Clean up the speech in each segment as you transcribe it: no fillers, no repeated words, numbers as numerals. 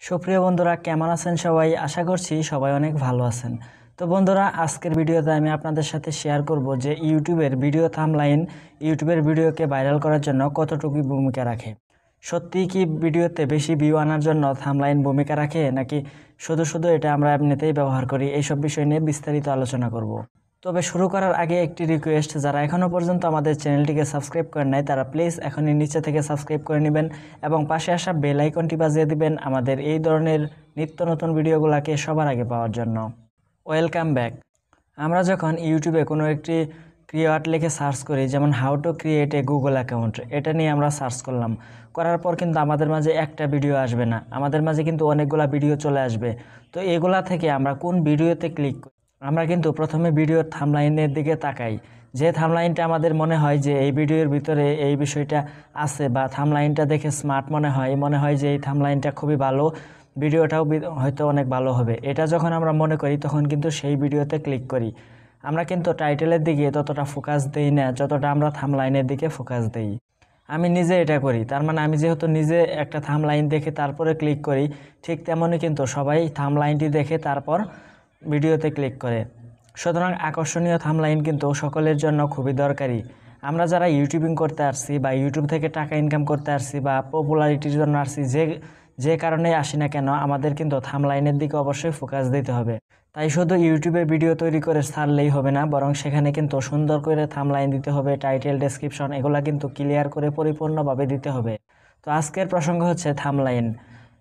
সুপ্রিয় বন্ধুরা, কেমন আছেন সবাই? আশা করছি সবাই অনেক ভালো আছেন। তো বন্ধুরা, আজকের ভিডিওতে আমি আপনাদের সাথে শেয়ার করব যে ইউটিউবের ভিডিও থাম্বনেইল ইউটিউবের ভিডিওকে ভাইরাল করার জন্য কতটুকু ভূমিকা রাখে। সত্যিই কি ভিডিওতে বেশি ভিউ আনার জন্য থাম্বনেইল ভূমিকা রাখে, নাকি শুধু এটা আমরা এমনিতেই ব্যবহার করি? এইসব বিষয় নিয়ে বিস্তারিত আলোচনা করব। তবে শুরু করার আগে একটি রিকোয়েস্ট, যারা এখনও পর্যন্ত আমাদের চ্যানেলটিকে সাবস্ক্রাইব করেন নাই তারা প্লিজ এখনই নিচে থেকে সাবস্ক্রাইব করে নেবেন এবং পাশে আসা বেল আইকনটি বাজিয়ে দিবেন আমাদের এই ধরনের নিত্য নতুন ভিডিওগুলোকে সবার আগে পাওয়ার জন্য। Welcome back. আমরা যখন ইউটিউবে কোনো একটি কিওয়ার্ড লিখে সার্চ করি, যেমন how to create a Google account, এটা নিয়ে আমরা সার্চ করলাম, করার পর কিন্তু আমাদের মাঝে একটা ভিডিও আসবে না, আমাদের মাঝে কিন্তু অনেকগুলা ভিডিও চলে আসবে। তো এগুলা থেকে আমরা কোন ভিডিওতে ক্লিক করি? আমরা কিন্তু প্রথমে ভিডিওর থাম্বনেইলের দিকে তাকাই। যে থাম্বনেইলটা আমাদের মনে হয় যে এই ভিডিওর ভিতরে এই বিষয়টা আছে, বা থাম্বনেইলটা দেখে স্মার্ট মনে হয় যে এই থাম্বনেইলটা খুবই ভালো, ভিডিওটাও হয়তো অনেক ভালো হবে, এটা যখন আমরা মনে করি তখন কিন্তু সেই ভিডিওতে ক্লিক করি। আমরা কিন্তু টাইটেলের দিকে ততটা ফোকাস দেই না যতটা আমরা থাম্বনেইলের দিকে ফোকাস দেই। আমি নিজে এটা করি, তার মানে আমি যেহেতু নিজে একটা থাম্বনেইল দেখে তারপরে ক্লিক করি, ঠিক তেমনই কিন্তু সবাই থাম্বনেইলটি দেখে তারপর ভিডিওতে ক্লিক করে। সুতরাং আকর্ষণীয় থাম্বনেইল কিন্তু সকলের জন্য খুবই দরকারি। আমরা যারা ইউটিউবিং করতে আসছি বা ইউটিউব থেকে টাকা ইনকাম করতে আসছি বা পপুলারিটির জন্য আসছি, যে কারণে আসি না কেন, আমাদের কিন্তু থাম্বনেইলের দিকে অবশ্যই ফোকাস দিতে হবে। তাই শুধু ইউটিউবে ভিডিও তৈরি করে ছাড়লেই হবে না, বরং সেখানে কিন্তু সুন্দর করে থাম্বনেইল দিতে হবে, টাইটেল, ডেসক্রিপশন এগুলা কিন্তু ক্লিয়ার করে পরিপূর্ণভাবে দিতে হবে। তো আজকের প্রসঙ্গ হচ্ছে থাম্বনেইল।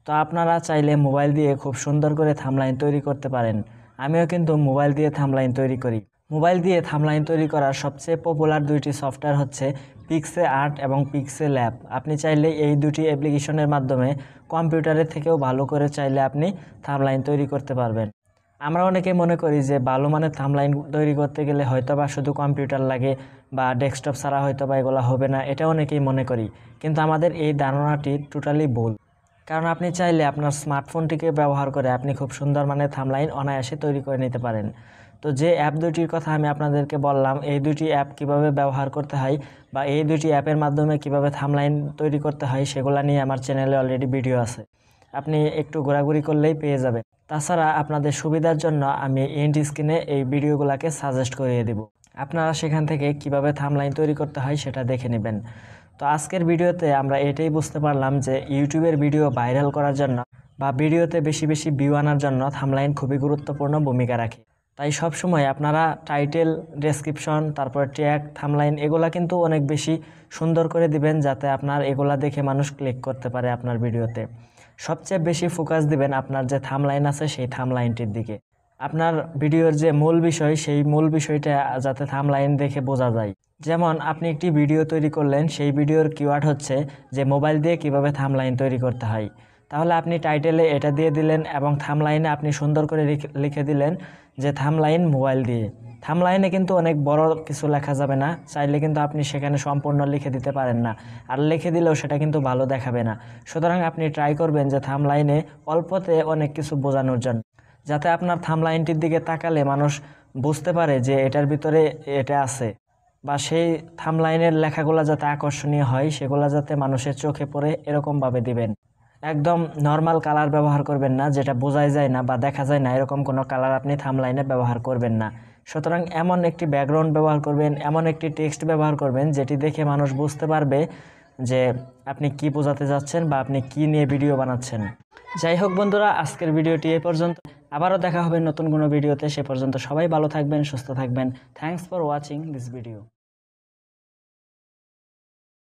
তো আপনারা চাইলে মোবাইল দিয়ে খুব সুন্দর করে থাম্বনেইল তৈরি করতে পারেন। আমিও কিন্তু মোবাইল দিয়ে থাম্বনেইল তৈরি করি। মোবাইল দিয়ে থাম্বনেইল তৈরি করার সবচেয়ে পপুলার দুইটি সফটওয়্যার হচ্ছে পিক্সেল আর্ট এবং পিক্সেল ল্যাব। আপনি চাইলে এই দুটি অ্যাপ্লিকেশনের মাধ্যমে কম্পিউটারের থেকেও ভালো করে চাইলে আপনি থাম্বনেইল তৈরি করতে পারবেন। আমরা অনেকে মনে করি যে ভালো মানের থাম্বনেইল তৈরি করতে গেলে হয়তোবা শুধু কম্পিউটার লাগে বা ডেস্কটপ ছাড়া হয়তোবা এগুলো হবে না, এটা অনেকেই মনে করি। কিন্তু আমাদের এই ধারণাটি টোটালি ভুল। কারণ আপনি চাইলে আপনার স্মার্টফোনটিকে ব্যবহার করে আপনি খুব সুন্দর মানের থাম্বনেইল অনায়াসে তৈরি করে নিতে পারেন। তো যে অ্যাপ দুটির কথা আমি আপনাদেরকে বললাম, এই দুটি অ্যাপ কিভাবে ব্যবহার করতে হয় বা এই দুটি অ্যাপের মাধ্যমে কিভাবে থাম্বনেইল তৈরি করতে হয় সেগুলো নিয়ে আমার চ্যানেলে অলরেডি ভিডিও আছে, আপনি একটু ঘোরাঘুরি করলেই পেয়ে যাবেন। তাছাড়া আপনাদের সুবিধার জন্য আমি এন্ড স্ক্রিনে এই ভিডিওগুলোকে সাজেস্ট করিয়ে দেব, আপনারা সেখান থেকে কিভাবে থাম্বনেইল তৈরি করতে হয় সেটা দেখে নেবেন। তো আজকের ভিডিওতে আমরা এটাই বুঝতে পারলাম যে ইউটিউবের ভিডিও ভাইরাল করার জন্য বা ভিডিওতে বেশি বেশি ভিউ আনার জন্য থাম্বনেইল খুবই গুরুত্বপূর্ণ ভূমিকা রাখে। তাই সবসময় আপনারা টাইটেল, ডেসক্রিপশন, তারপর ট্যাগ, থাম্বনেইল এগুলা কিন্তু অনেক বেশি সুন্দর করে দিবেন, যাতে আপনার এগুলা দেখে মানুষ ক্লিক করতে পারে আপনার ভিডিওতে। সবচেয়ে বেশি ফোকাস দিবেন আপনার যে থাম্বনেইল আছে সেই থাম্বনেইলটির দিকে। আপনার ভিডিওর যে মূল বিষয় সেই মূল বিষয়টা যাতে থাম্বনেইল দেখে বোঝা যায়। যেমন আপনি একটি ভিডিও তৈরি করলেন, সেই ভিডিওর কিওয়ার্ড হচ্ছে যে মোবাইল দিয়ে কিভাবে থাম্বনেইল তৈরি করতে হয়, তাহলে আপনি টাইটেলে এটা দিয়ে দিলেন এবং থাম্বনেইলে আপনি সুন্দর করে লিখে দিলেন যে থাম্বনেইল মোবাইল দিয়ে। থাম্বনেইলে কিন্তু অনেক বড় কিছু লেখা যাবে না, চাইলে কিন্তু আপনি সেখানে সম্পূর্ণ লিখে দিতে পারেন না, আর লিখে দিলেও সেটা কিন্তু ভালো দেখাবে না। সুতরাং আপনি ট্রাই করবেন যে থাম্বনেইলে অল্পতে অনেক কিছু বোঝানোর জন্য, যাতে আপনার থাম্বনেইলটির দিকে তাকালে মানুষ বুঝতে পারে যে এটার ভিতরে এটা আছে, বা সেই থাম্বনেইলের লেখাগুলো যাতে আকর্ষণীয় হয়, সেগুলো যাতে মানুষের চোখে পড়ে এরকমভাবে দিবেন। একদম নর্মাল কালার ব্যবহার করবেন না, যেটা বোঝাই যায় না বা দেখা যায় না, এরকম কোনো কালার আপনি থাম্বনেইলে ব্যবহার করবেন না। সুতরাং এমন একটি ব্যাকগ্রাউন্ড ব্যবহার করবেন, এমন একটি টেক্সট ব্যবহার করবেন যেটি দেখে মানুষ বুঝতে পারবে যে আপনি কি বোঝাতে যাচ্ছেন বা আপনি কি নিয়ে ভিডিও বানাচ্ছেন। যাই হোক বন্ধুরা, আজকের ভিডিওটি এই পর্যন্ত। আবারও দেখা হবে নতুন কোনো ভিডিওতে। সে পর্যন্ত সবাই ভালো থাকবেন, সুস্থ থাকবেন। Thanks for watching this video.